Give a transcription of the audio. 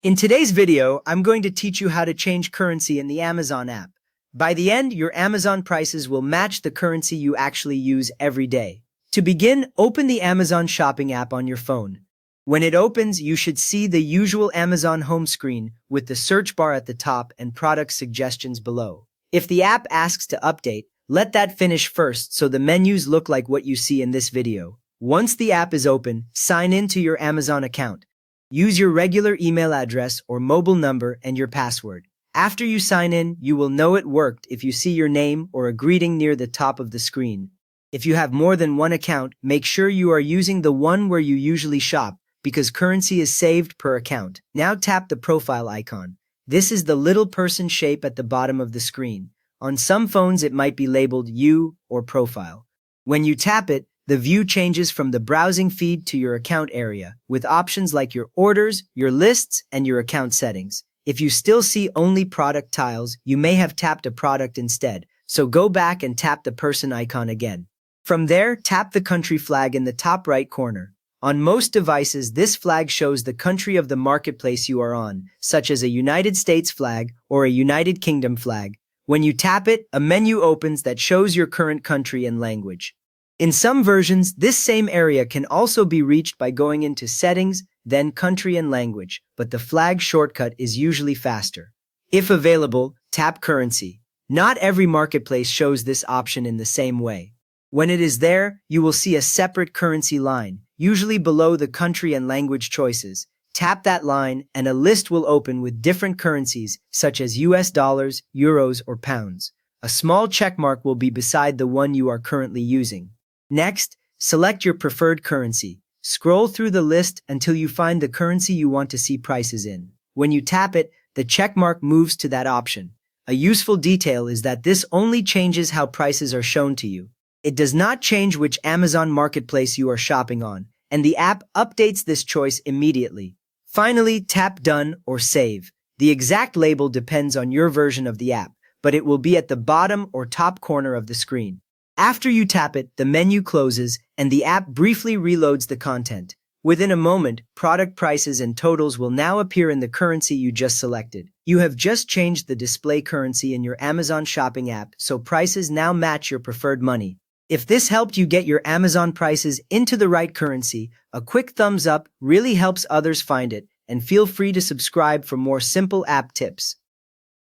In today's video, I'm going to teach you how to change currency in the Amazon app. By the end, your Amazon prices will match the currency you actually use every day. To begin, open the Amazon shopping app on your phone. When it opens, you should see the usual Amazon home screen with the search bar at the top and product suggestions below. If the app asks to update, let that finish first so the menus look like what you see in this video. Once the app is open, sign in to your Amazon account. Use your regular email address or mobile number and your password. After you sign in, you will know it worked if you see your name or a greeting near the top of the screen. If you have more than one account, make sure you are using the one where you usually shop because currency is saved per account. Now tap the profile icon. This is the little person shape at the bottom of the screen. On some phones, it might be labeled You or Profile. When you tap it, the view changes from the browsing feed to your account area, with options like your orders, your lists, and your account settings. If you still see only product tiles, you may have tapped a product instead, so go back and tap the person icon again. From there, tap the country flag in the top right corner. On most devices, this flag shows the country of the marketplace you are on, such as a United States flag or a United Kingdom flag. When you tap it, a menu opens that shows your current country and language. In some versions, this same area can also be reached by going into Settings, then Country and Language, but the flag shortcut is usually faster. If available, tap Currency. Not every marketplace shows this option in the same way. When it is there, you will see a separate currency line, usually below the country and language choices. Tap that line and a list will open with different currencies such as US dollars, euros, or pounds. A small checkmark will be beside the one you are currently using. Next, select your preferred currency. Scroll through the list until you find the currency you want to see prices in. When you tap it, the checkmark moves to that option. A useful detail is that this only changes how prices are shown to you. It does not change which Amazon marketplace you are shopping on, and the app updates this choice immediately. Finally, tap Done or Save. The exact label depends on your version of the app, but it will be at the bottom or top corner of the screen. After you tap it, the menu closes and the app briefly reloads the content. Within a moment, product prices and totals will now appear in the currency you just selected. You have just changed the display currency in your Amazon shopping app, so prices now match your preferred money. If this helped you get your Amazon prices into the right currency, a quick thumbs up really helps others find it, and feel free to subscribe for more simple app tips.